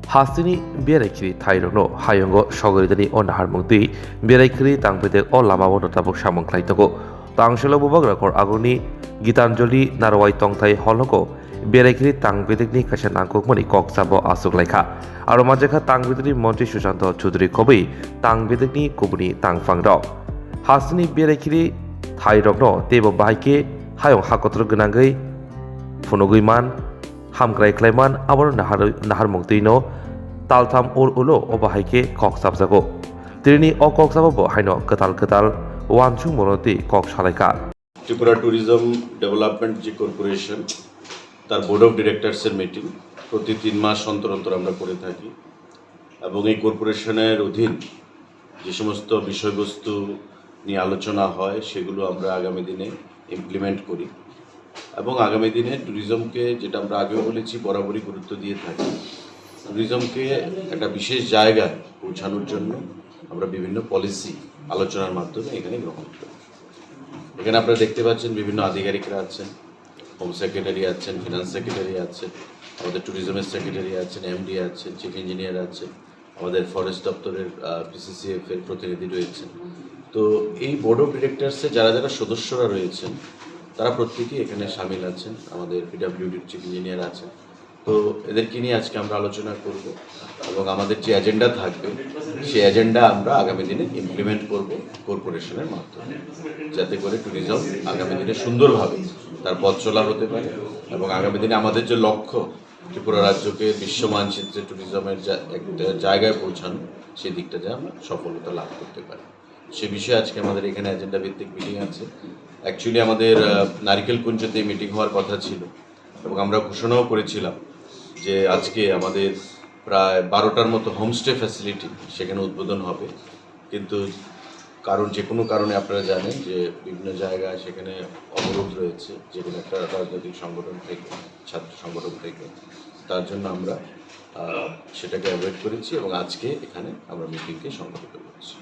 Hasini Berekiri Thairono, Hayongo, Shogoridani on Harmudi, Berekiri Tangpete or Lama Tabuk Shamon Klaitogo, Tangshelo Bubagrakor Aguni, Gitanjoli, Narwai Tongtai Hologo, Berekiri Tangpetini Kashananko Moni Koksabo Asuklaika, Aromajaka Tangpetini Monte Shushanto Chudri Kobi, Tangpetini Kubuni Tangfangdo. Hasini Berekiri Thairogno, Tebo Baike, Hayong Hakotro Gunangai, Funoguiman, Hamgrai Kleman, our Nahar Montino, Taltam ur Ulo, Obahaike, Cox Sabzago. Trini or Cox Ababo, Hino, Katal, one two Monoti, Cox Halaka. Tripura Tourism Development G Corporation, তার board of ডিরেক্টরসের meeting প্রতি 3 মাস অন্তর অন্তর আমরা করে থাকি এবং এই কর্পোরেশনের অধীন যে সমস্ত বিষয়বস্তু নিয়ে আলোচনা হয় সেগুলো আমরা আগামী দিনে ইমপ্লিমেন্ট করি এবং আগামী দিনে ট্যুরিজমকে যেটা আমরা আগেও বলেছি বরাবরই গুরুত্ব দিয়ে থাকি ট্যুরিজমকে একটা বিশেষ জায়গায় পৌঁছানোর জন্য আমরা বিভিন্ন পলিসি আলোচনার মাধ্যমে এখানে গ্রহণ করি এখানে আপনারা দেখতে পাচ্ছেন বিভিন্ন আধিকারিকরা আছেন হোম সেক্রেটারি আছেন ফিনান্স সেক্রেটারি আছেন আমাদের ট্যুরিজমের সেক্রেটারি আছেন এমডি আছেন চিফ ইঞ্জিনিয়ার আছেন আমাদের ফরেস্ট দপ্তরের পিসিসিএফ এর প্রতিনিধি রয়েছেন তো এই বোর্ড অফ ডিরেক্টরসে যারা যারা সদস্যরা রয়েছেন তারা প্রত্যেকেই এখানে শামিল আছেন আমাদের পিডব্লিউডির চিফ ইঞ্জিনিয়ার আছেন তো এদেরকে নিয়ে আজকে আমরা আলোচনা করব এবং আমাদের যে এজেন্ডা থাকবে সেই এজেন্ডা আমরা আগামী দিনে ইমপ্লিমেন্ট করব কর্পোরেশনের মাধ্যমে যাতে করে ট্যুরিজম আগামী দিনে সুন্দরভাবে তার পথ চলা হতে পারে এবং আগামী দিনে আমাদের যে লক্ষ্য ত্রিপুরা রাজ্যকে বিশ্ব মানচিত্রে ট্যুরিজমের একটা জায়গায় পৌঁছানো সেই দিকটা যে আমরা সফলতা লাভ করতে পারি সে বিষয়ে আজকে আমাদের এখানে এজেন্ডা ভিত্তিক মিটিং আছে অ্যাকচুয়ালি আমাদের নারিকেল কুঞ্জতে মিটিং হওয়ার কথা ছিল এবং আমরা ঘোষণাও করেছিলাম যে আজকে আমাদের প্রায় 12টার মতো হোমস্টে ফ্যাসিলিটি সেখানে উদ্বোধন হবে কিন্তু কারণ যে কোনো কারণে আপনারা জানেন যে বিভিন্ন জায়গায় সেখানে অবরোধ রয়েছে যে কোনো একটা রাজনৈতিক সংগঠন থেকে ছাত্র সংগঠন থেকে তার জন্য আমরা সেটাকে অ্যাভয়েড করেছি এবং আজকে এখানে আমরা মিটিংকে সংগঠিত করছি